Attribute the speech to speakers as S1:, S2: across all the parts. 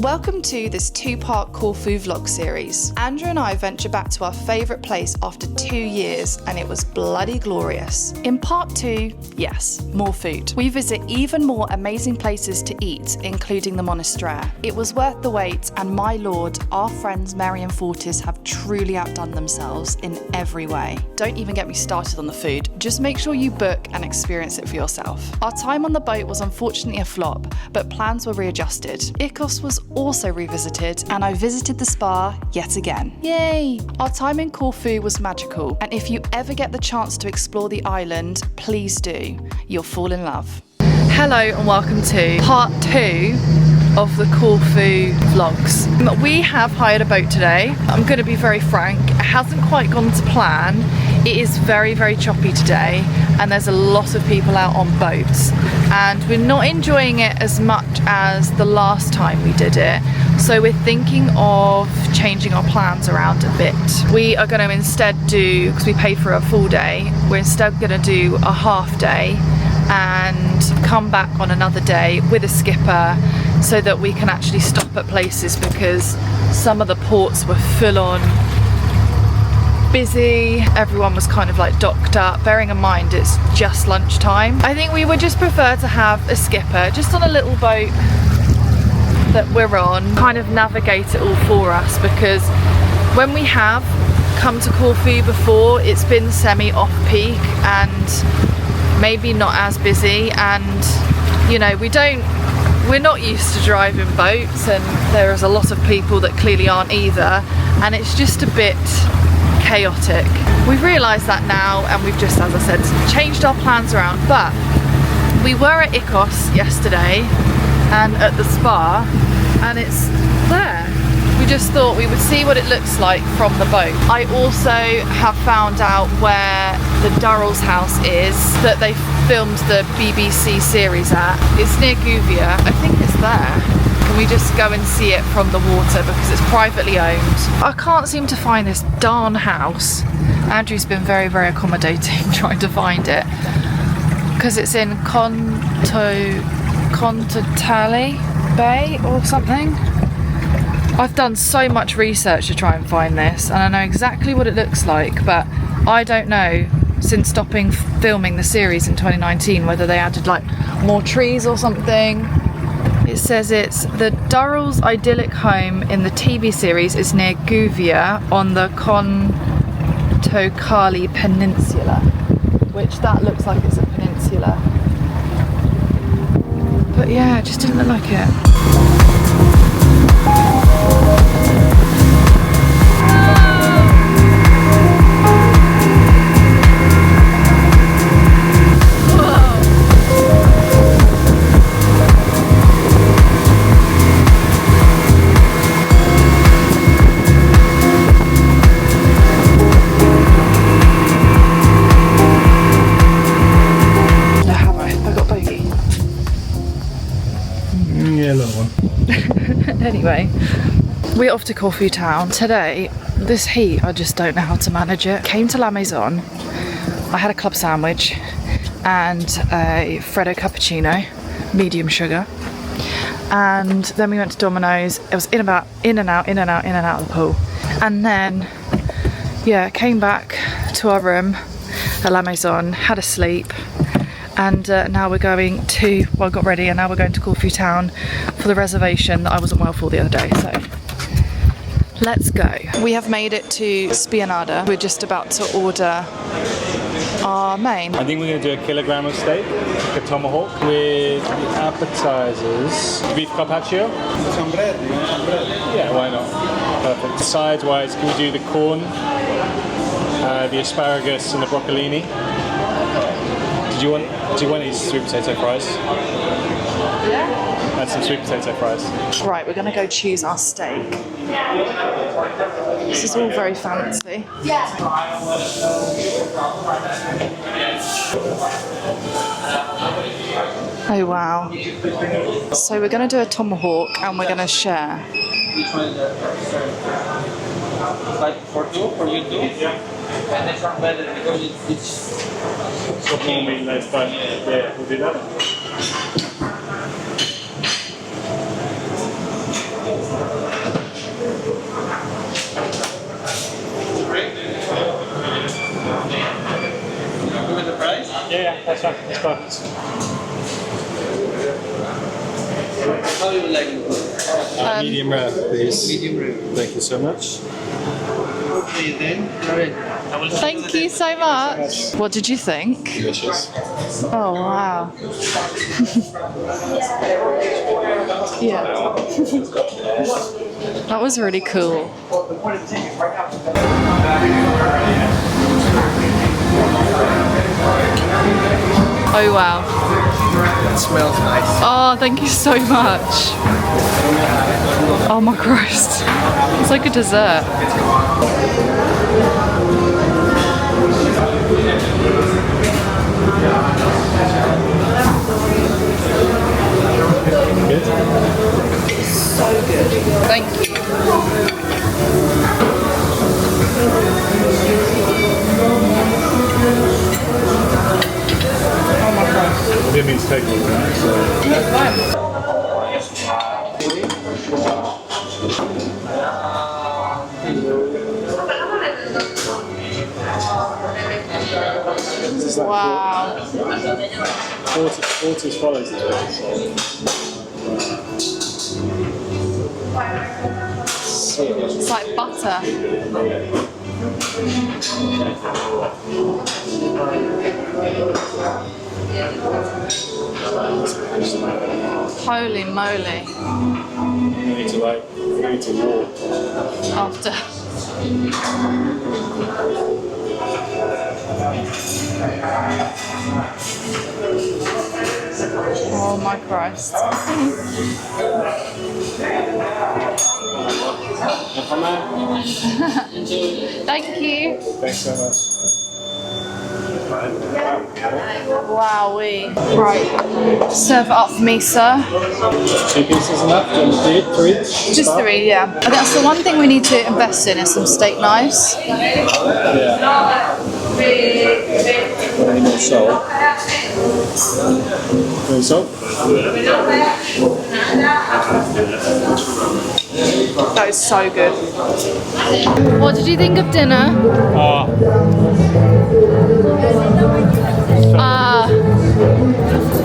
S1: Welcome to this two-part Corfu vlog series. Andrew and I venture back to our favourite place after 2 years and it was bloody glorious. In part 2, yes, more food. We visit even more amazing places to eat, including the Monastre. It was worth the wait and my lord, our friends Mary and Fortis have truly outdone themselves in every way. Don't even get me started on the food, just make sure you book and experience it for yourself. Our time on the boat was unfortunately a flop, but plans were readjusted. Ikos was also revisited and I visited the spa yet again. Yay! Our time in Corfu was magical and if you ever get the chance to explore the island, please do. You'll fall in love. Hello and welcome to part 2 of the Corfu vlogs. We have hired a boat today. I'm going to be very frank, it hasn't quite gone to plan. It is very, very choppy today and there's a lot of people out on boats and we're not enjoying it as much as the last time we did it. So we're thinking of changing our plans around a bit. We are going to instead do, because we paid for a full day, we're instead going to do a half day and come back on another day with a skipper so that we can actually stop at places because some of the ports were full on busy, everyone was kind of like docked up, bearing in mind it's just lunchtime. I think we would just prefer to have a skipper just on a little boat that we're on, kind of navigate it all for us, because when we have come to Corfu before it's been semi off-peak and maybe not as busy, and you know, we're not used to driving boats and there is a lot of people that clearly aren't either, and it's just a bit chaotic. We've realised that now and we've just, as I said, changed our plans around. But we were at Ikos yesterday and at the spa and it's there. We just thought we would see what it looks like from the boat. I also have found out where the Durrell's house is that they filmed the BBC series at. It's near Guvia. I think it's there. Can we just go and see it from the water because it's privately owned? I can't seem to find this darn house. Andrew's been very, very accommodating trying to find it because it's in Contotale Bay or something. I've done so much research to try and find this and I know exactly what it looks like, but I don't know since stopping filming the series in 2019 whether they added like more trees or something. It says it's the Durrell's idyllic home in the TV series is near Guvia on the Contocali Peninsula, which that looks like it's a peninsula. But yeah, it just didn't look like it. Anyway, we're off to Corfu town. Today, this heat, I just don't know how to manage it. Came to La Maison, I had a club sandwich and a Freddo cappuccino, medium sugar. And then we went to Domino's. It was in and out of the pool. And then, yeah, came back to our room at La Maison, had a sleep. And now we're going to, well, got ready and now we're going to Corfu town for the reservation that I wasn't well for the other day, so let's go. We have made it to Spianada. We're just about to order our main.
S2: I think we're going to do a kilogram of steak, like a tomahawk, with the appetizers. Beef carpaccio.
S3: Some bread, you want some bread?
S2: Yeah, why not? Perfect. Sides-wise, can we do the corn, the asparagus and the broccolini? Do you want these sweet potato fries? Yeah. And some sweet potato fries.
S1: Right, we're gonna go choose our steak. This is all very fancy. Yeah. Oh wow. So we're gonna do a tomahawk and we're gonna share.
S3: Like for two, for you two? Yeah. And this one better because it's
S2: So more meat, less fat. Yeah, we'll do that.
S3: Good with the price?
S2: Yeah, that's fine. That's perfect.
S3: How you like it?
S2: Medium rare, please.
S3: Medium rare.
S2: Thank you so much.
S3: Okay, then. Alright.
S1: Thank you so much. What did you think?
S2: Delicious.
S1: Oh wow. Yeah. That was really cool. Oh wow.
S3: It smells nice.
S1: Oh, thank you so much. Oh my Christ. It's like a dessert.
S2: Good.
S1: So good. Thank you. Oh my God.
S2: I didn't mean to take all that. So.
S1: That's fine. Wow.
S2: Quarters follows the
S1: It's like butter. Holy moly.
S2: You need to walk.
S1: After. Oh my Christ. Thank you.
S2: Thanks so much.
S1: Wowee. Right. Serve it up for me, sir.
S2: 2 pieces enough? Do you want to do 3?
S1: Just 3, yeah. I think that's the one thing we need to invest in is some steak knives.
S2: Yeah. Any more salt? Any salt?
S1: That is so good. What did you think of dinner?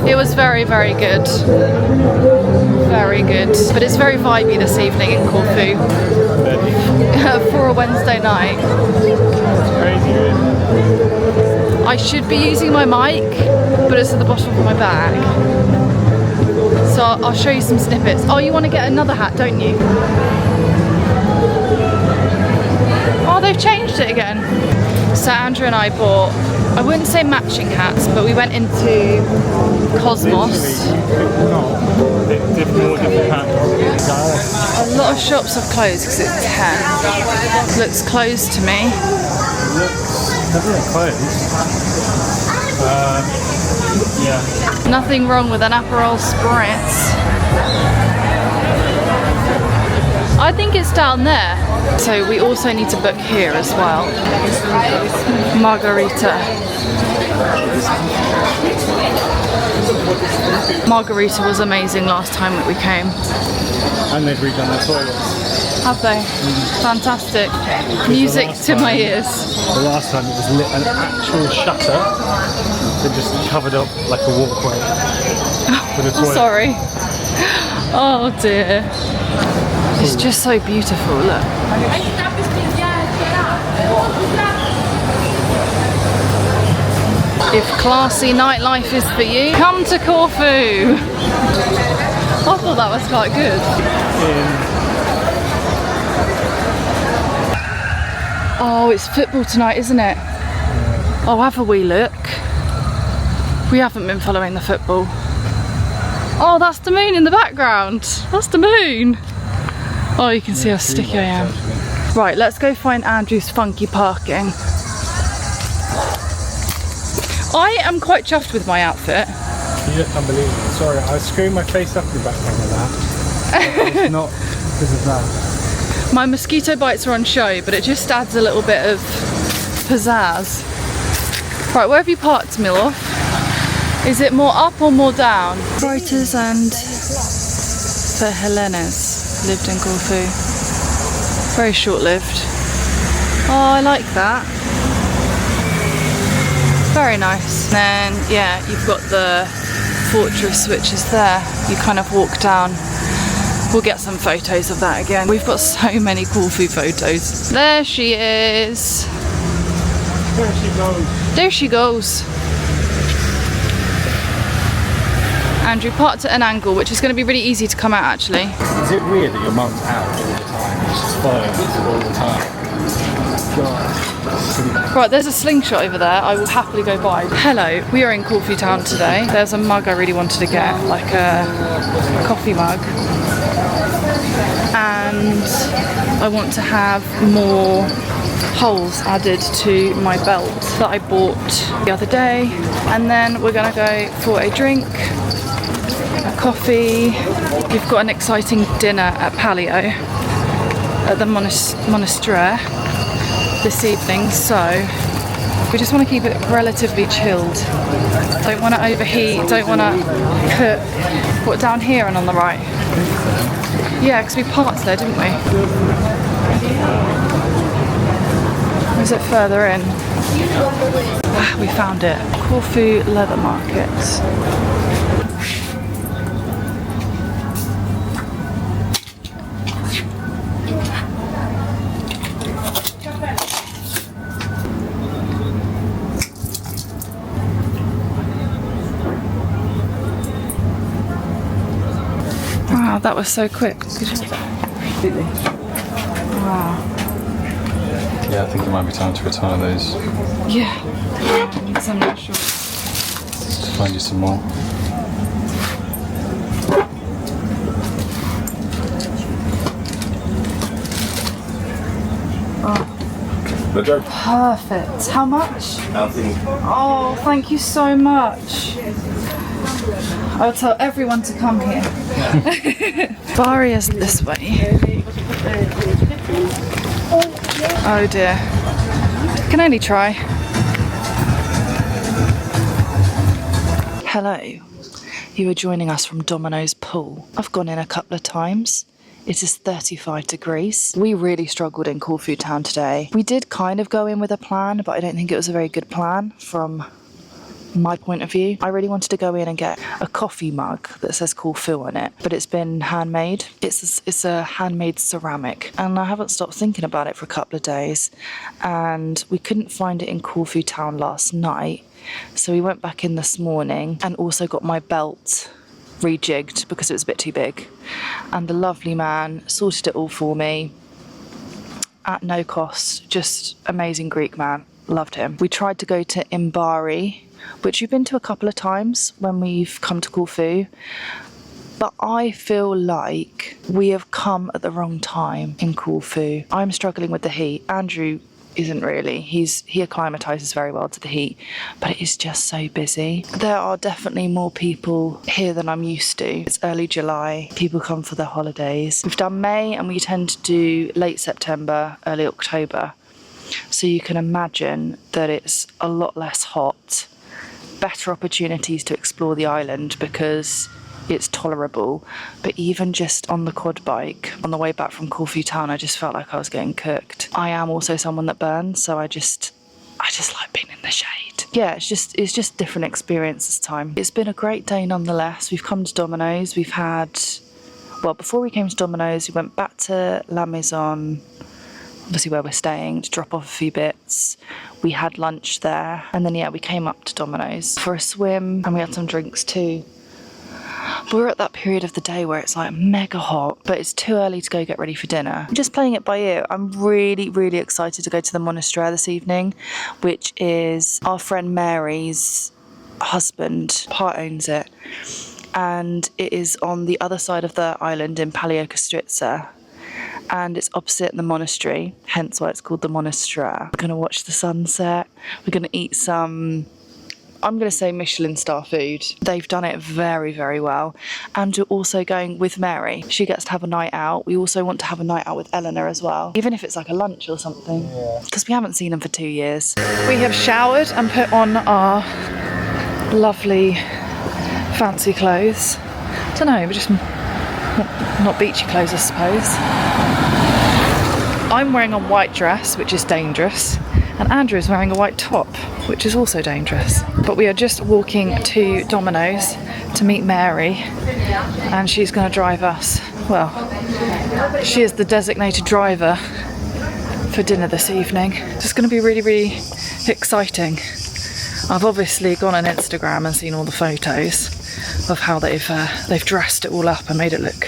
S1: It was very, very good. Very good. But it's very vibey this evening in Corfu. For a Wednesday night.
S2: It's crazy, really.
S1: I should be using my mic, but it's at the bottom of my bag. So I'll show you some snippets. Oh, you want to get another hat, don't you? Oh, they've changed it again. So Andrew and I bought, I wouldn't say matching hats, but we went into Cosmos.
S2: Different hats.
S1: A lot of shops have closed because it's 10. Looks closed to me.
S2: Doesn't it close? Yeah.
S1: Nothing wrong with an Aperol Spritz. I think it's down there. So we also need to book here as well. Margherita. Margherita was amazing last time that we came.
S2: And they've redone their toilets.
S1: Have they? Fantastic. Music to my ears.
S2: The last time it was lit an actual shutter that just covered up like a walkway. With a toilet.
S1: Sorry. Oh dear. It's just so beautiful, look. If classy nightlife is for you, come to Corfu. I thought that was quite good. Oh, it's football tonight, isn't it? Oh, have a wee look. We haven't been following the football. Oh, that's the moon in the background. That's the moon. Oh, you can see how sticky I am. Right, let's go find Andrew's funky parking. I am quite chuffed with my outfit.
S2: You look unbelievable. Sorry, I screwed my face up in the background like that. It's not because of that.
S1: My mosquito bites are on show, but it just adds a little bit of pizzazz. Right, where have you parked, Milof? Is it more up or more down? Reuters and for Helena's. lived in Corfu. Very short-lived. Oh, I like that. Very nice. And then, yeah, you've got the fortress which is there. You kind of walk down. We'll get some photos of that again. We've got so many Corfu photos. There she is.
S2: There she goes.
S1: There she goes. Andrew parked at an angle, which is going to be really easy to come out actually.
S2: Is it weird that your mum's out all the time? She's just following us all the time. God.
S1: Right, there's a slingshot over there. I will happily go by. Hello, we are in Corfu town today. There's a mug I really wanted to get, like a coffee mug. And I want to have more holes added to my belt that I bought the other day. And then we're gonna go for a drink, a coffee. We've got an exciting dinner at Palio at the Monastre this evening, so we just want to keep it relatively chilled. Don't want to overheat, don't want to cook. What, down here and on the right? Yeah, because we parked there, didn't we? Or is it further in? Ah, we found it. Corfu Leather Market. Wow, that was so quick. Wow.
S2: Yeah, I think it might be time to retire those.
S1: Yeah, because I'm not sure.
S2: Let's find you some more.
S1: Perfect. How much? Oh, thank you so much. I'll tell everyone to come here. Bari is this way. Oh dear. Can only try. Hello. You are joining us from Domino's pool. I've gone in a couple of times. It is 35 degrees. We really struggled in Corfu town today. We did kind of go in with a plan, but I don't think it was a very good plan from my point of view. I really wanted to go in and get a coffee mug that says Corfu on it, but it's been handmade. It's a handmade ceramic, and I haven't stopped thinking about it for a couple of days, and we couldn't find it in Corfu town last night, so we went back in this morning and also got my belt rejigged because it was a bit too big, and the lovely man sorted it all for me at no cost. Just amazing Greek man, loved him. We tried to go to Imbari, which we've been to a couple of times when we've come to Corfu, but I feel like we have come at the wrong time in Corfu. I'm struggling with the heat. Andrew isn't really. He acclimatises very well to the heat, but it is just so busy. There are definitely more people here than I'm used to. It's early July. People come for their holidays. We've done May and we tend to do late September, early October. So you can imagine that it's a lot less hot. Better opportunities to explore the island because it's tolerable, but even just on the quad bike on the way back from Corfu town, I just felt like I was getting cooked. I am also someone that burns, so I just like being in the shade. Yeah, it's just different experience this time. It's been a great day nonetheless. We've come to Domino's. We've had, well, before we came to Domino's, we went back to La Maison, obviously where we're staying, to drop off a few bits. We had lunch there, and then yeah, we came up to Domino's for a swim, and we had some drinks too. But we're at that period of the day where it's like mega hot, but it's too early to go get ready for dinner. I'm just playing it by ear. I'm really, really excited to go to the Monastre this evening, which is our friend Mary's husband. Part owns it, and it is on the other side of the island in Palio Kostritsa, and it's opposite the monastery, hence why it's called the Monastre. We're going to watch the sunset. We're going to eat some, I'm going to say Michelin star food. They've done it very, very well. And we're also going with Mary. She gets to have a night out. We also want to have a night out with Eleanor as well, even if it's like a lunch or something, because we haven't seen them for 2 years. We have showered and put on our lovely fancy clothes. Don't know, we're just Not beachy clothes, I suppose. I'm wearing a white dress, which is dangerous, and Andrew is wearing a white top, which is also dangerous. But we are just walking to Domino's to meet Mary, and she's going to drive us. Well, she is the designated driver for dinner this evening. It's going to be really, really exciting. I've obviously gone on Instagram and seen all the photos of how they've dressed it all up and made it look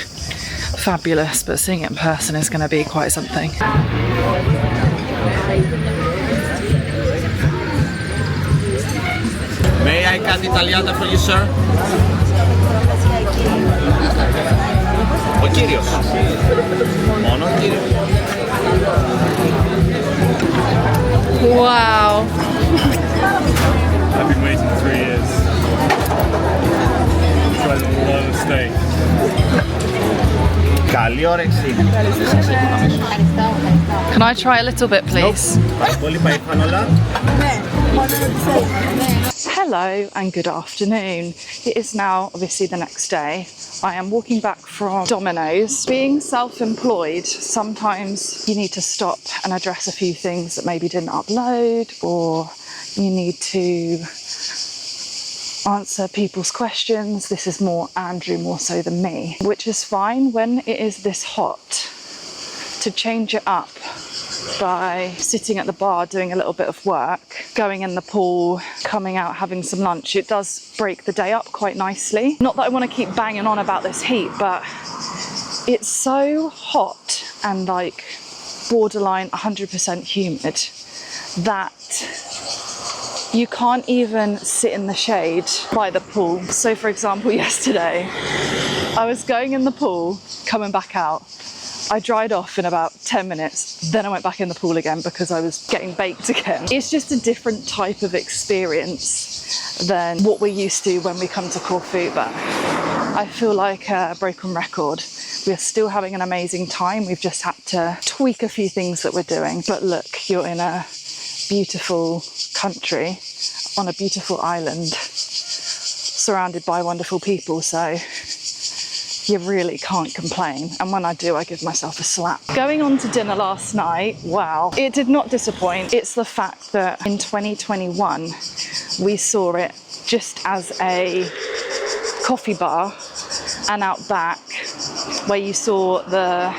S1: fabulous, but seeing it in person is going to be quite something.
S3: May I cut Italiana for you, sir? Ο κύριος. Μόνο ο κύριος.
S1: Wow.
S2: I've been waiting 3 years. Tried a lot of steak.
S3: Καλή όρεξη.
S1: Can I try a little bit, please? Hello and good afternoon. It is now obviously the next day. I am walking back from Domino's. Being self-employed, sometimes you need to stop and address a few things that maybe didn't upload, or you need to answer people's questions. This is more Andrew more so than me, which is fine when it is this hot. To change it up by sitting at the bar doing a little bit of work, going in the pool, coming out having some lunch, it does break the day up quite nicely. Not that I want to keep banging on about this heat, but it's so hot and like borderline 100% humid that you can't even sit in the shade by the pool. So for example, yesterday, I was going in the pool, coming back out. I dried off in about 10 minutes, then I went back in the pool again because I was getting baked again. It's just a different type of experience than what we're used to when we come to Corfu, but I feel like a broken record. We're still having an amazing time. We've just had to tweak a few things that we're doing. But look, you're in a beautiful country on a beautiful island surrounded by wonderful people, so you really can't complain. And when I do, I give myself a slap. Going on to dinner last night, wow, it did not disappoint. It's the fact that in 2021 we saw it just as a coffee bar, and out back where you saw the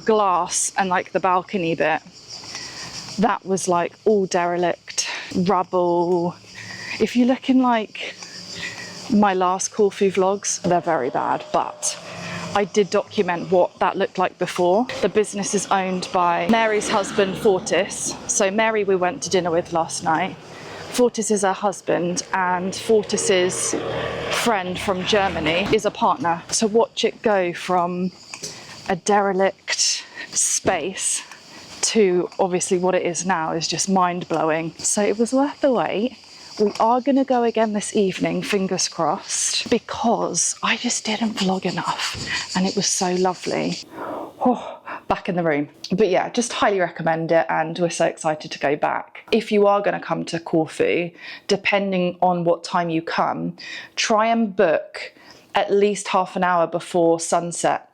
S1: glass and like the balcony bit, that was like all derelict, rubble. If you look in like my last Corfu vlogs, they're very bad, but I did document what that looked like before. The business is owned by Mary's husband, Fortis. So Mary we went to dinner with last night. Fortis is her husband, and Fortis's friend from Germany is a partner. To watch it go from a derelict space to obviously what it is now is just mind-blowing. So it was worth the wait. We are going to go again this evening, fingers crossed, because I just didn't vlog enough and it was so lovely. Oh, back in the room. But yeah, just highly recommend it, and we're so excited to go back. If you are going to come to Corfu, depending on what time you come, try and book at least half an hour before sunset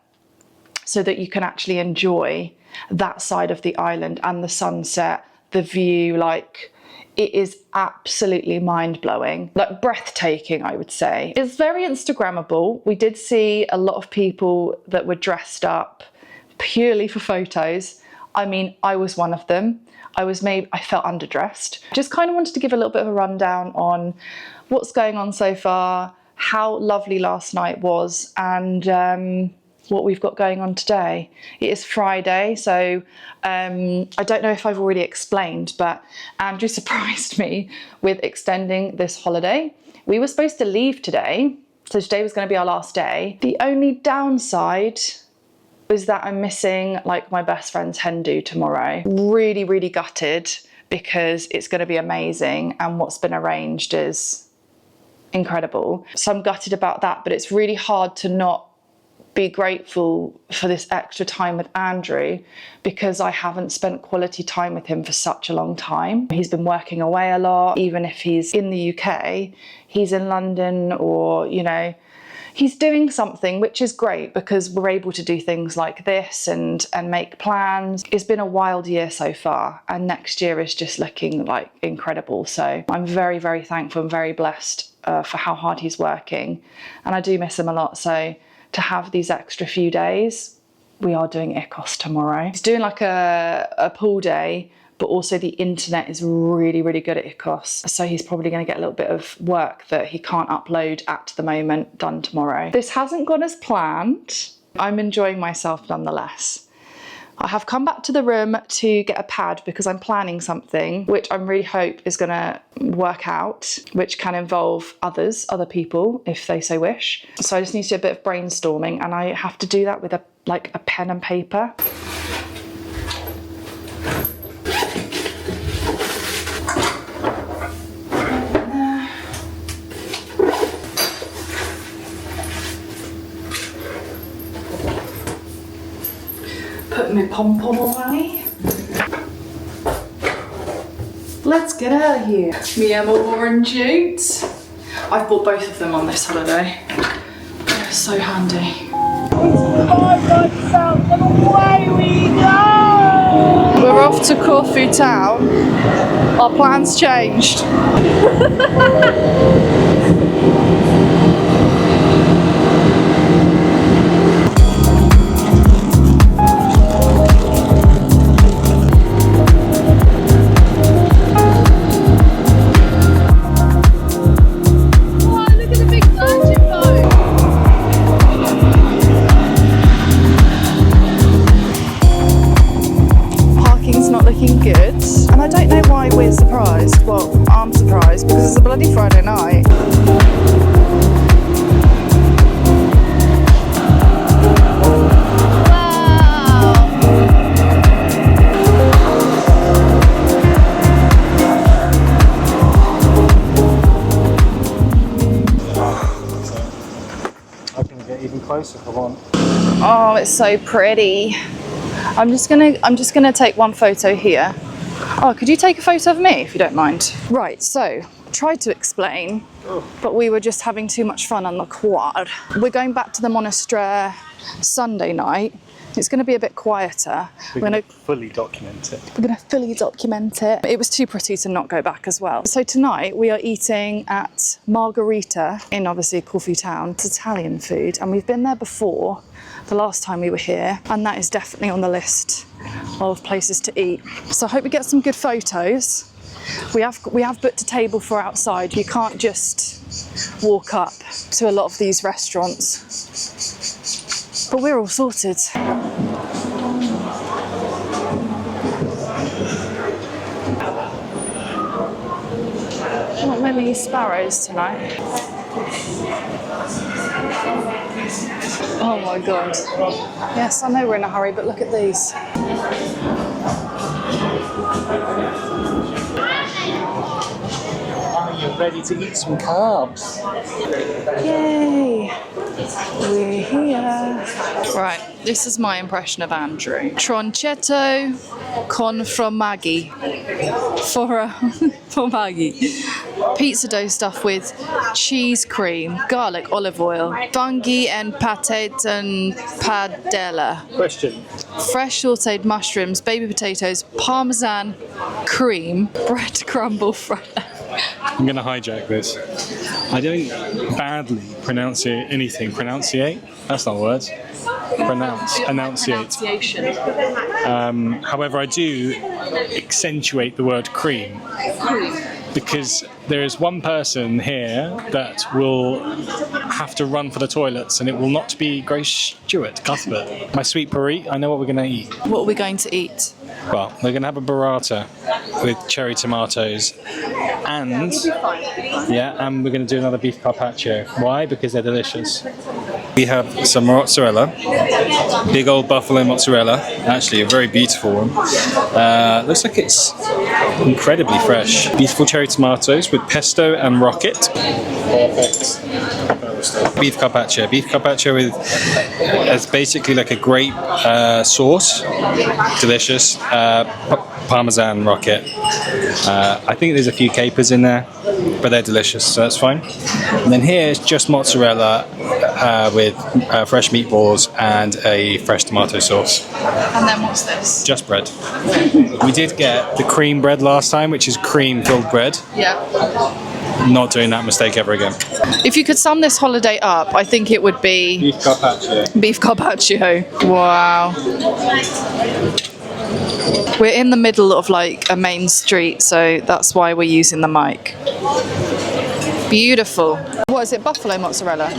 S1: so that you can actually enjoy that side of the island and the sunset, the view. Like, it is absolutely mind-blowing, like breathtaking, I would say. It's very Instagrammable. We did see a lot of people that were dressed up purely for photos. I mean, I was one of them. I felt underdressed. Just kind of wanted to give a little bit of a rundown on what's going on so far, how lovely last night was, and what we've got going on today. It is Friday, so I don't know if I've already explained, but Andrew surprised me with extending this holiday. We were supposed to leave today, so today was going to be our last day. The only downside is that I'm missing like my best friend's hen do tomorrow. Really, really gutted, because it's going to be amazing and what's been arranged is incredible. So I'm gutted about that, but it's really hard to not be grateful for this extra time with Andrew, because I haven't spent quality time with him for such a long time. He's been working away a lot. Even if he's in the UK, he's in London, or, you know, he's doing something, which is great because we're able to do things like this and make plans. It's been a wild year so far, and next year is just looking like incredible. So I'm very, very thankful and very blessed for how hard he's working, and I do miss him a lot. So to have these extra few days, we are doing Ikos tomorrow. He's doing like a pool day, but also the internet is really, really good at Ikos. So he's probably going to get a little bit of work that he can't upload at the moment done tomorrow. This hasn't gone as planned. I'm enjoying myself nonetheless. I have come back to the room to get a pad because I'm planning something which I really hope is going to work out, which can involve other people if they so wish. So I just need to do a bit of brainstorming, and I have to do that with a pen and paper. Put my pom-pom away. Let's get out of here. Me and my orange utes. I've bought both of them on this holiday. They're so handy. Away we go! We're off to Corfu town. Our plans changed. We're surprised. Well, I'm surprised because it's a bloody Friday night.
S2: I can get even closer if I want.
S1: Oh, it's so pretty. I'm just gonna take one photo here. Oh, could you take a photo of me if you don't mind? Right, so tried to explain, but we were just having too much fun on the quad. We're going back to the Monastre Sunday night. It's going to be a bit quieter.
S2: We're going to fully document it.
S1: We're going to fully document it. It was too pretty to not go back as well. So tonight we are eating at Margherita in obviously Corfu town. It's Italian food, and we've been there before the last time we were here, and that is definitely on the list of places to eat. So I hope we get some good photos. We have booked a table for outside. You can't just walk up to a lot of these restaurants. But we're all sorted. Not many sparrows tonight. Oh my god. Yes, I know we're in a hurry, but look at these.
S2: You're ready to eat some carbs.
S1: Yay! We're here. Right, this is my impression of Andrew. Tronchetto con formaggi. Formaggi. Pizza dough stuffed with cheese cream, garlic, olive oil, fungi and patate and padella.
S2: Question.
S1: Fresh sauteed mushrooms, baby potatoes, parmesan, cream, bread crumble fry.
S2: I'm going to hijack this. I don't badly pronunciate anything. Pronunciate? That's not words. Enunciate. However, I do accentuate the word cream. Because there is one person here that will have to run for the toilets, and it will not be Grace Stewart Cuthbert. My sweet Paris, I know what we're going to eat.
S1: What are we going to eat?
S2: Well, we're going to have a burrata with cherry tomatoes, and and we're going to do another beef carpaccio. Why? Because they're delicious. We have some mozzarella, big old buffalo mozzarella, actually a very beautiful one. Looks like it's incredibly fresh. Beautiful cherry tomatoes with pesto and rocket. Perfect. Beef carpaccio. Beef carpaccio with it's basically like a grape sauce. Delicious. Parmesan rocket. I think there's a few capers in there, but they're delicious, so that's fine. And then here is just mozzarella, with fresh meatballs and a fresh tomato sauce.
S1: And then what's this?
S2: Just bread. We did get the cream bread last time, which is cream-filled bread.
S1: Yeah.
S2: Not doing that mistake ever again.
S1: If you could sum this holiday up, I think it would be
S2: Beef carpaccio.
S1: beef carpaccio. Wow. We're in the middle of like a main street, so that's why we're using the mic. Beautiful. What is it? Buffalo mozzarella?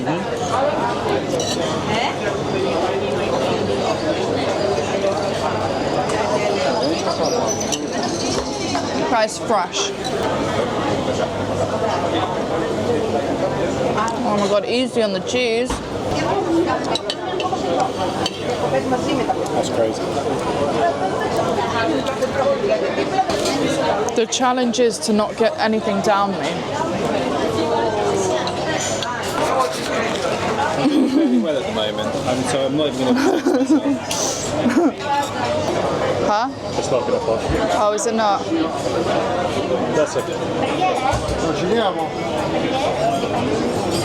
S1: It's fresh. Oh my god, easy on the cheese.
S2: That's crazy.
S1: The challenge is to not get anything down me.
S2: Very well at the moment, so I'm not even going to.
S1: Huh?
S2: It's not going to pop.
S1: Oh, is it not?
S2: That's okay.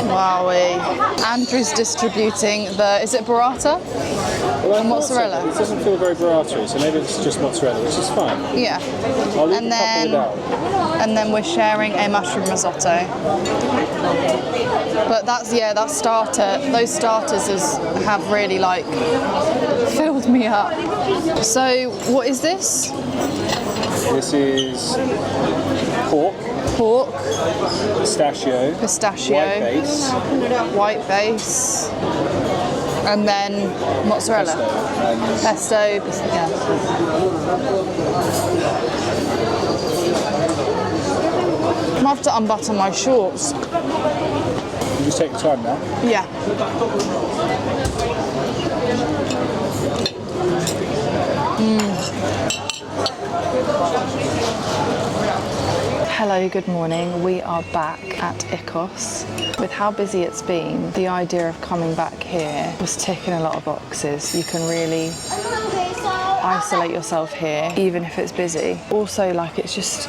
S1: Wowie. Andrew's distributing the, is it burrata?
S2: Well,
S1: The mozzarella?
S2: It doesn't feel very burrata, so maybe it's just mozzarella, which is fine.
S1: Yeah.
S2: I'll leave
S1: And
S2: a
S1: then,
S2: couple without.
S1: and then we're sharing a mushroom risotto. But that's, yeah, that starter, those starters have really like filled me up. So what is this?
S2: This is pork,
S1: Pistachio, white base, and then mozzarella, pesto, yeah. I'm gonna have to unbutton my shorts.
S2: You just take your time now.
S1: Yeah. Hello, good morning. We are back at Ikos. With how busy it's been, the idea of coming back here was ticking a lot of boxes. You can really isolate yourself here, even if it's busy. Also, like, it's just,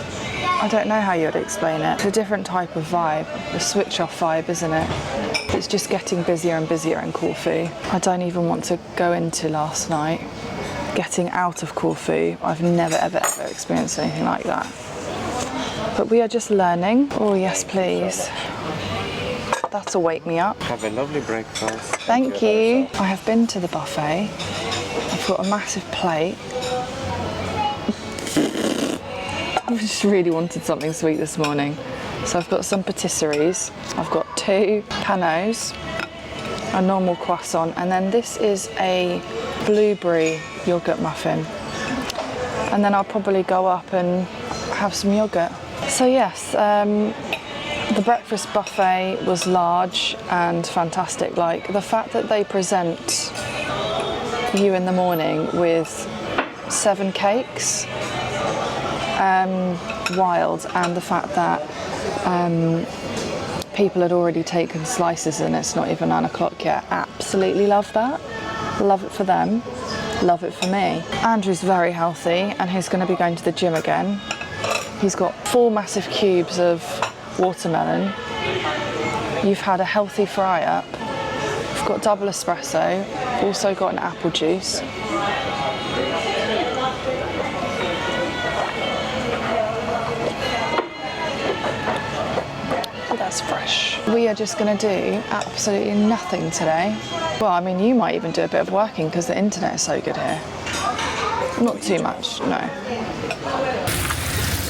S1: I don't know how you'd explain it. It's a different type of vibe, a switch off vibe, isn't it? It's just getting busier and busier in Corfu. I don't even want to go into last night. Getting out of Corfu, I've never ever experienced anything like that. But we are just learning. Oh yes, please. That'll wake me up.
S3: Have a lovely breakfast.
S1: Thank you. I have been to the buffet. I've got a massive plate. I just really wanted something sweet this morning. So I've got some patisseries. I've got 2 panos, a normal croissant, and then this is a blueberry yogurt muffin. And then I'll probably go up and have some yogurt. So yes, the breakfast buffet was large and fantastic. Like, the fact that they present you in the morning with 7 cakes, wild, and the fact that people had already taken slices and it's not even 9 o'clock yet. Absolutely love that. Love it for them. Love it for me. Andrew's very healthy and he's going to be going to the gym again. He's got 4 massive cubes of watermelon. You've had a healthy fry up. We've got double espresso. Also got an apple juice. Oh, that's fresh. We are just going to do absolutely nothing today. Well, I mean, you might even do a bit of working because the internet is so good here. Not too much, no.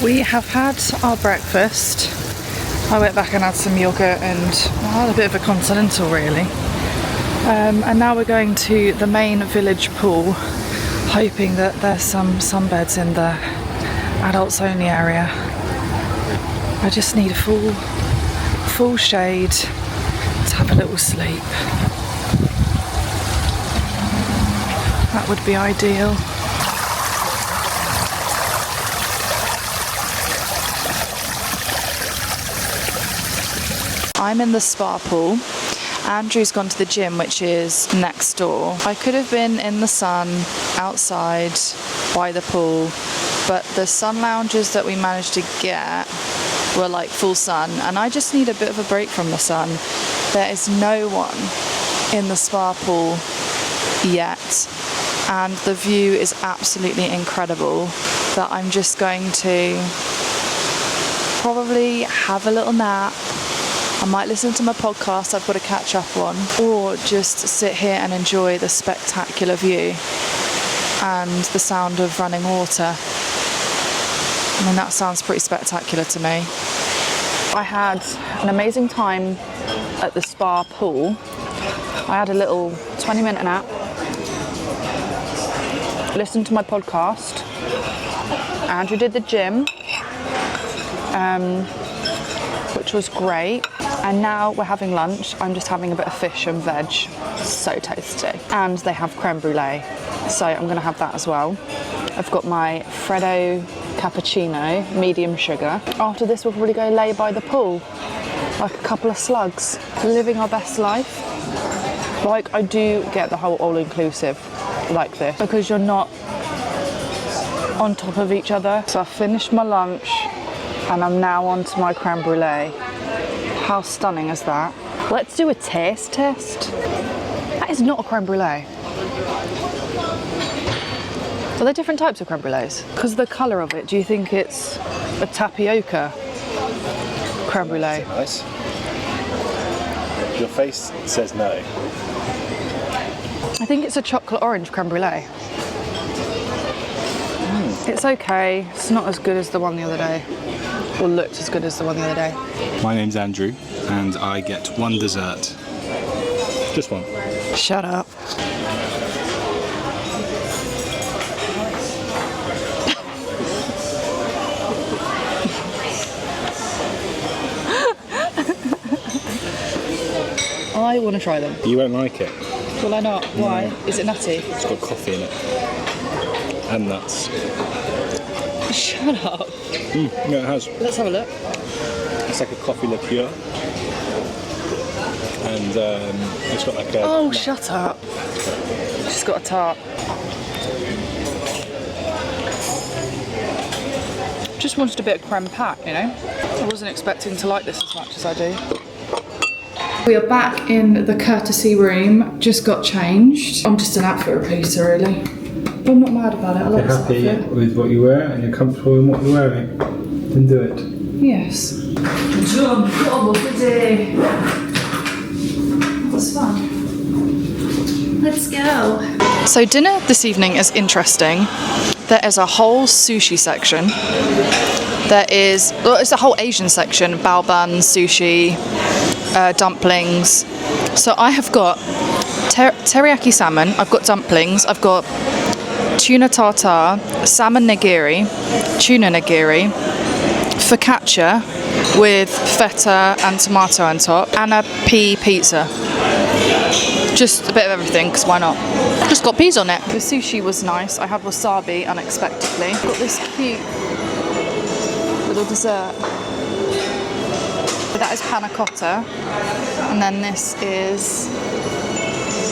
S1: We have had our breakfast. I went back and had some yogurt and I had a bit of a continental really. And now we're going to the main village pool, hoping that there's some sunbeds in the adults only area. I just need a full shade to have a little sleep. That would be ideal. I'm in the spa pool. Andrew's gone to the gym, which is next door. I could have been in the sun, outside, by the pool, but the sun lounges that we managed to get were like full sun, and I just need a bit of a break from the sun. There is no one in the spa pool yet, and the view is absolutely incredible that I'm just going to probably have a little nap. I might listen to my podcast I've got to catch up on, or just sit here and enjoy the spectacular view and the sound of running water. I mean, that sounds pretty spectacular to me. I had an amazing time at the spa pool. I had a little 20-minute nap, listened to my podcast. Andrew did the gym, which was great. And now we're having lunch. I'm just having a bit of fish and veg. So tasty. And they have creme brulee, so I'm going to have that as well. I've got my Freddo cappuccino, medium sugar. After this, we'll probably go lay by the pool, like a couple of slugs. Living our best life. Like, I do get the whole all-inclusive like this, because you're not on top of each other. So I've finished my lunch, and I'm now on to my creme brulee. How stunning is that? Let's do a taste test. That is not a creme brulee. Are there different types of creme brulees? Because of the colour of it, do you think it's a tapioca creme brulee?
S2: Nice. Your face says no.
S1: I think it's a chocolate orange creme brulee. It's okay. It's not as good as the one the other day. Or looked as good as the one the other day.
S2: My name's Andrew, and I get one dessert. Just one.
S1: Shut up. I want to try them.
S2: You won't like it.
S1: Will I not? Why?
S2: No.
S1: Is it nutty?
S2: It's got coffee in it. And nuts.
S1: Shut up.
S2: Yeah, it has.
S1: Let's have a look.
S2: It's like a coffee liqueur. And it's got like a...
S1: Oh, shut up. She's got a tart. Just wanted a bit of creme pat, you know? I wasn't expecting to like this as much as I do. We are back in the courtesy room, just got changed. I'm just an outfit repeater, really. But I'm not mad about it, I like
S2: You're
S1: this
S2: happy
S1: outfit.
S2: with what you wear and you're comfortable in what you're wearing. Then do it.
S1: Yes. Jump over today. That was fun. Let's go. So dinner this evening is interesting. There is a whole sushi section. There is, well, it's a whole Asian section, bao bun, sushi, dumplings. So I have got teriyaki salmon, I've got dumplings, I've got tuna tartare, salmon nigiri, tuna nigiri, focaccia with feta and tomato on top, and a pea pizza. Just a bit of everything, because why not? Just got peas on it. The sushi was nice. I had wasabi unexpectedly. Got this cute little dessert. That is panna cotta, and then this is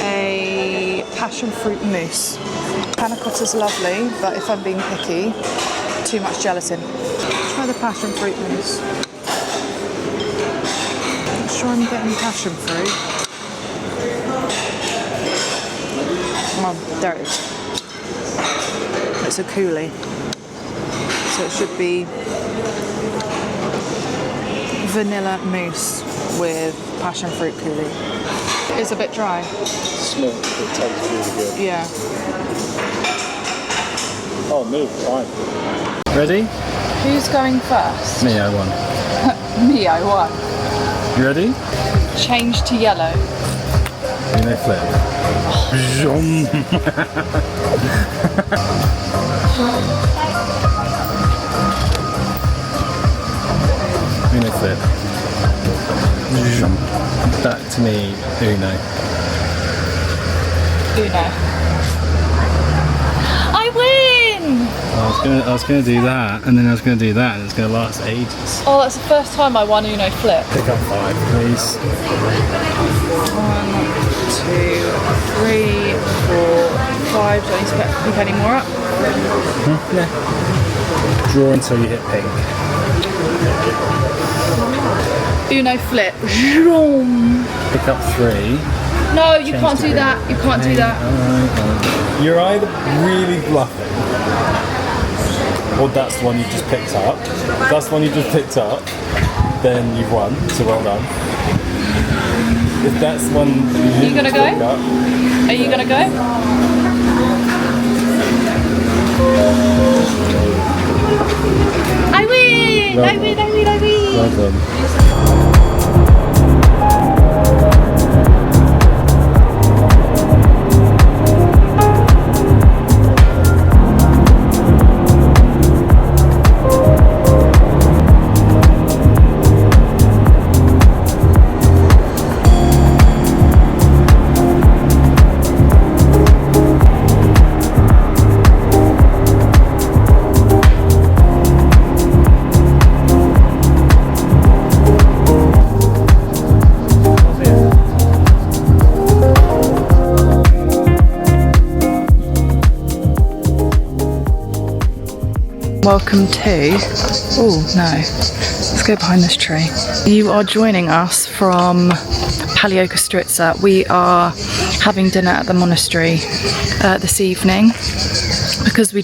S1: a passion fruit mousse. Panna cotta's lovely, but if I'm being picky, too much gelatin. Try the passion fruit mousse. Not sure I'm getting passion fruit. Oh, there it is. It's a coulis, so it should be vanilla mousse with passion fruit coulis. It's a bit dry.
S2: Smell, it tastes really good.
S1: Yeah.
S2: Oh, move, fine. Ready?
S1: Who's going first?
S2: Me, I won.
S1: Me, I won.
S2: You ready?
S1: Change to yellow.
S2: And they flip. Zoom. And they flip. Zoom. Back to me, Uno.
S1: Uno. I win!
S2: I was gonna do that, and then I was gonna do that, and it's gonna last ages.
S1: Oh, that's the first time I won Uno flip.
S2: Pick up 5, please.
S1: 1, 2, 3, 4, 5. Do I need to pick any more up?
S2: Yeah. Draw until you hit pink.
S1: Uno flip. Vroom.
S2: Pick up 3.
S1: No, you can't do that. You can't do that.
S2: You're either really bluffing, or that's the one you just picked up. If that's the one you just picked up, then you've won, so well done. If that's one
S1: Are you gonna go?
S2: Up,
S1: Are you gonna go? I win!
S2: Well
S1: I win! I win! I win!
S2: well done.
S1: Welcome to, oh no, let's go behind this tree. You are joining us from Ikos. We are having dinner at the monastery this evening because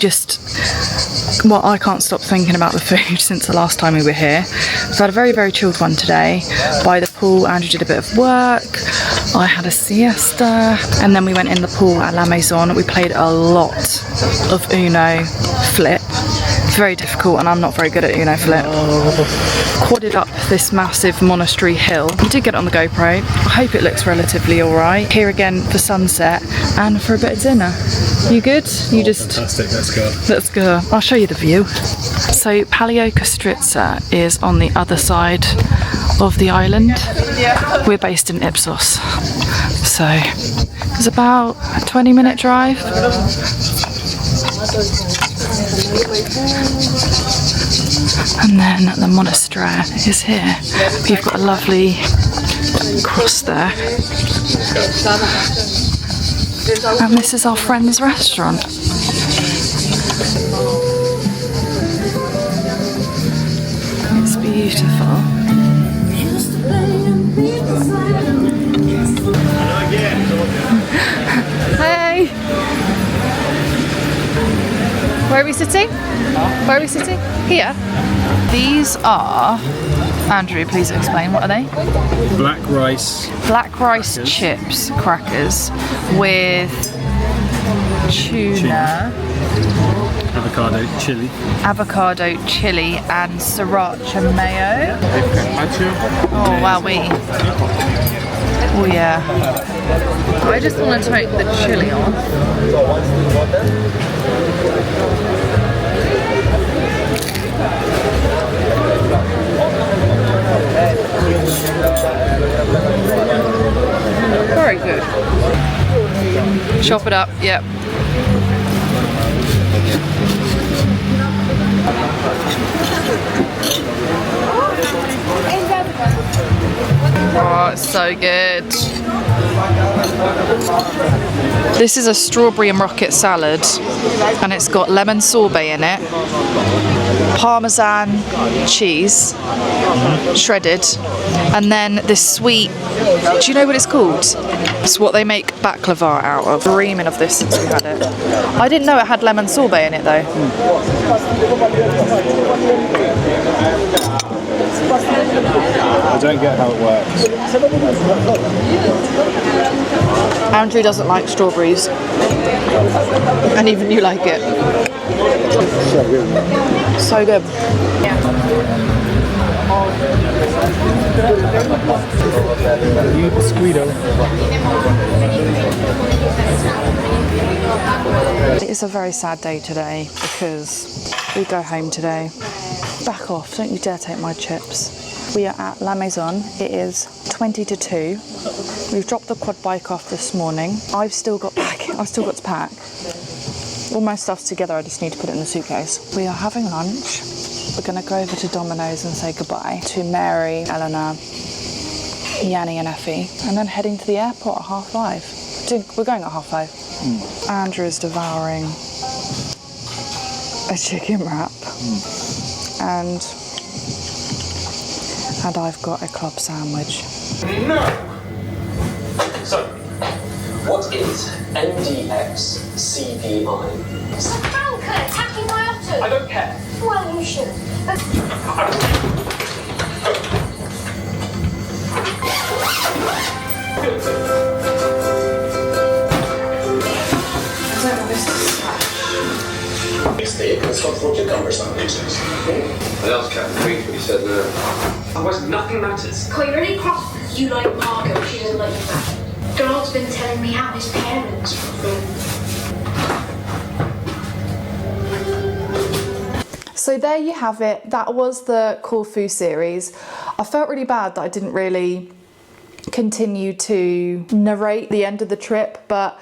S1: well, I can't stop thinking about the food since the last time we were here. So I had a very, very chilled one today by the pool. Andrew did a bit of work. I had a siesta, and then we went in the pool at La Maison. We played a lot of Uno Flip. It's very difficult, and I'm not very good at Uno Flip. Quadded up this massive monastery hill. We did get it on the GoPro. I hope it looks relatively alright. Here again for sunset and for a bit of dinner. You good? You just...
S2: Fantastic, let's go.
S1: Let's go. I'll show you the view. So Ikos is on the other side of the island. We're based in Ipsos. So it's about a 20-minute drive. And then the Monastre is here. We've got a lovely cross there. And this is our friend's restaurant. It's beautiful. Hey! Where are we sitting? Where are we sitting? Here. These are, Andrew, please explain, what are they?
S2: Black rice.
S1: Black rice chips, crackers, with tuna,
S2: Avocado,
S1: avocado, chili, and sriracha mayo. Oh, wowee. Oh, yeah. I just want to take the chili off. Very good. Chop it up, yep. Oh, it's so good. This is a strawberry and rocket salad, and it's got lemon sorbet in it, parmesan cheese, shredded, and then this sweet, do you know what it's called? It's what they make baklava out of. Dreaming of this since we had it. I didn't know it had lemon sorbet in it though.
S2: I don't get how it works.
S1: Andrew doesn't like strawberries, and even you like it.
S2: So good.
S1: So good.
S2: You biscuito.
S1: It is a very sad day today because we go home today. Back off, don't you dare take my chips. We are at La Maison. It is 20 to 2. We've dropped the quad bike off this morning. I've still got to pack. All my stuff's together, I just need to put it in the suitcase. We are having lunch. We're going to go over to Domino's and say goodbye to Mary, Eleanor, Yanni and Effie, and then heading to the airport at 5:30. We're going at 5:30. Andrew is devouring a chicken wrap. And I've got a club sandwich.
S4: No! So, NDXCDI.
S5: It's a tanker attacking my auto.
S4: I don't care.
S5: Well, you should.
S4: It's the Ikos got cucumber sandwiches.
S3: What else, Captain? Read what you said there.
S4: Otherwise, nothing matters.
S5: Chloe, you're really cross because you like Margot, she doesn't like you back. Donald's been telling me how his parents were.
S1: So there you have it. That was the Corfu series. I felt really bad that I didn't really continue to narrate the end of the trip, but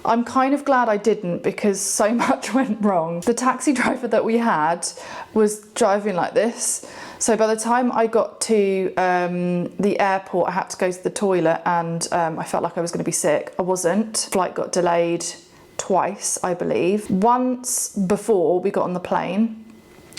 S1: I'm kind of glad I didn't because so much went wrong. The taxi driver that we had was driving like this. So by the time I got to the airport, I had to go to the toilet and I felt like I was going to be sick. I wasn't. Flight got delayed twice, I believe. Once before we got on the plane,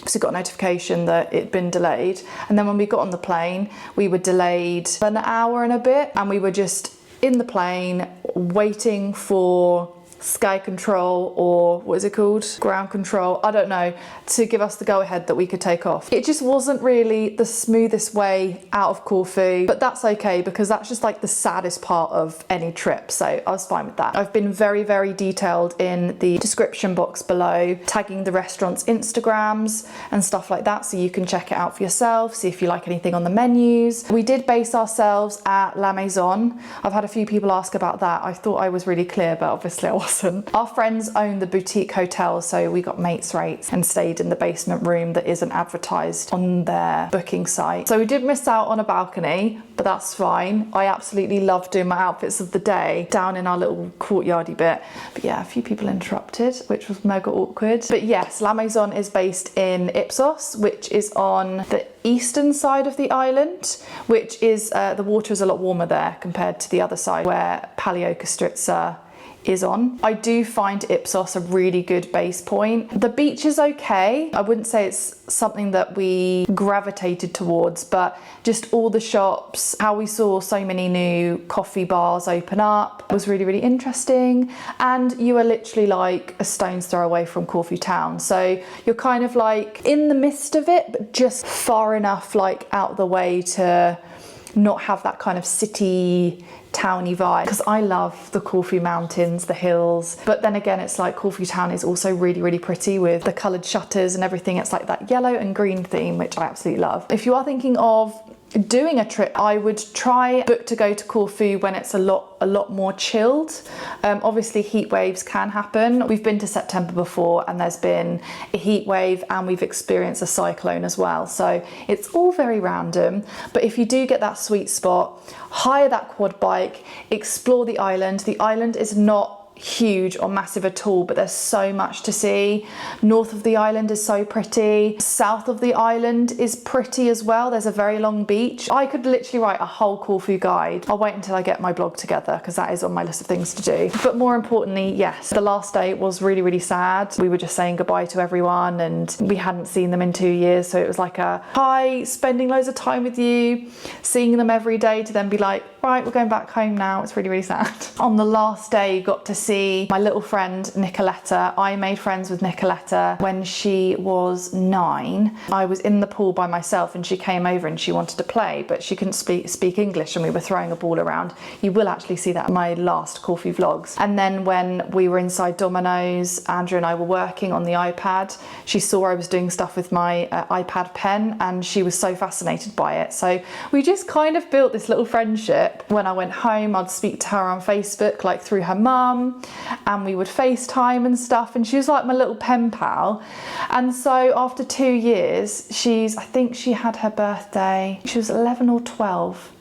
S1: so we got a notification that it'd been delayed. And then when we got on the plane, we were delayed an hour and a bit, and we were just in the plane waiting for sky control, or what is it called? Ground control, I don't know, to give us the go ahead that we could take off. It just wasn't really the smoothest way out of Corfu, but that's okay because that's just like the saddest part of any trip. So I was fine with that. I've been very, very detailed in the description box below, tagging the restaurant's Instagrams and stuff like that, so you can check it out for yourself, see if you like anything on the menus. We did base ourselves at La Maison. I've had a few people ask about that. I thought I was really clear, but obviously I wasn't. Our friends own the boutique hotel, so we got mates rates and stayed in the basement room that isn't advertised on their booking site. So we did miss out on a balcony, but that's fine. I absolutely love doing my outfits of the day down in our little courtyardy bit. But yeah, a few people interrupted, which was mega awkward. But yes, La Maison is based in Ipsos, which is on the eastern side of the island, which is, the water is a lot warmer there compared to the other side where Paleokastritsa is on. I do find Ipsos a really good base point. The beach is okay. I wouldn't say it's something that we gravitated towards, but just all the shops, how we saw so many new coffee bars open up was really, really interesting. And you are literally like a stone's throw away from Corfu town. So you're kind of like in the midst of it, but just far enough like out the way to not have that kind of city towny vibe, because I love the Corfu mountains, the hills, but then again it's like Corfu town is also really, really pretty with the coloured shutters and everything. It's like that yellow and green theme, which I absolutely love. If you are thinking of doing a trip, I would try book to go to Corfu when it's a lot more chilled. Obviously heat waves can happen. We've been to September before and there's been a heat wave and we've experienced a cyclone as well, so it's all very random. But if you do get that sweet spot, hire that quad bike, explore the island. The island is not huge or massive at all, but there's so much to see. North of the island is so pretty. South of the island is pretty as well. There's a very long beach. I could literally write a whole Corfu guide. I'll wait until I get my blog together because that is on my list of things to do. But more importantly, yes, the last day was really, really sad. We were just saying goodbye to everyone and we hadn't seen them in 2 years, so it was like a hi, spending loads of time with you, seeing them every day, to then be like, right, we're going back home now. It's really, really sad. On the last day, you got to see my little friend Nicoletta. I made friends with Nicoletta when she was 9. I was in the pool by myself and she came over and she wanted to play, but she couldn't speak English and we were throwing a ball around. You will actually see that in my last Corfu vlogs. And then when we were inside Domino's, Andrew and I were working on the iPad. She saw I was doing stuff with my iPad pen and she was so fascinated by it. So we just kind of built this little friendship. When I went home, I'd speak to her on Facebook, like through her mum, and we would FaceTime and stuff, and she was like my little pen pal. And so after 2 years, I think she had her birthday, she was 11 or 12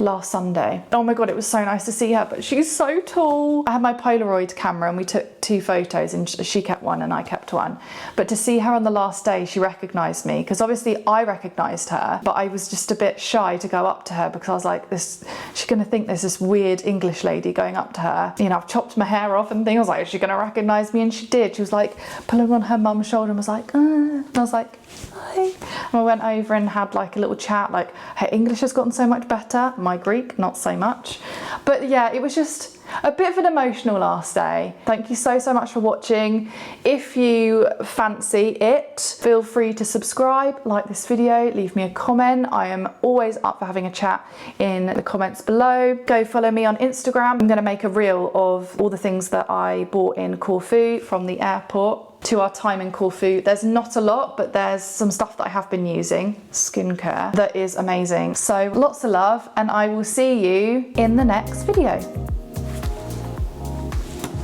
S1: last Sunday. Oh my god, it was so nice to see her, but she's so tall. I had my Polaroid camera and we took 2 photos and she kept one and I kept one. But to see her on the last day, she recognised me, because obviously I recognised her, but I was just a bit shy to go up to her because I was like, she's gonna think there's this weird English lady going up to her. You know, I've chopped my hair off and things. I was like, is she gonna recognise me? And she did. She was like pulling on her mum's shoulder and was like, and I was like, hi. And I went over and had like a little chat, like her English has gotten so much better, my Greek not so much. But yeah, it was just A bit of an emotional last day. Thank you so much for watching. If you fancy it, feel free to subscribe, like this video, leave me a comment. I am always up for having a chat in the comments below. Go follow me on Instagram. I'm going to make a reel of all the things that I bought in Corfu from the airport to our time in Corfu. There's not a lot, but there's some stuff that I have been using, skincare, that is amazing. So lots of love, and I will see you in the next video.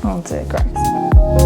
S1: Oh dear Grace.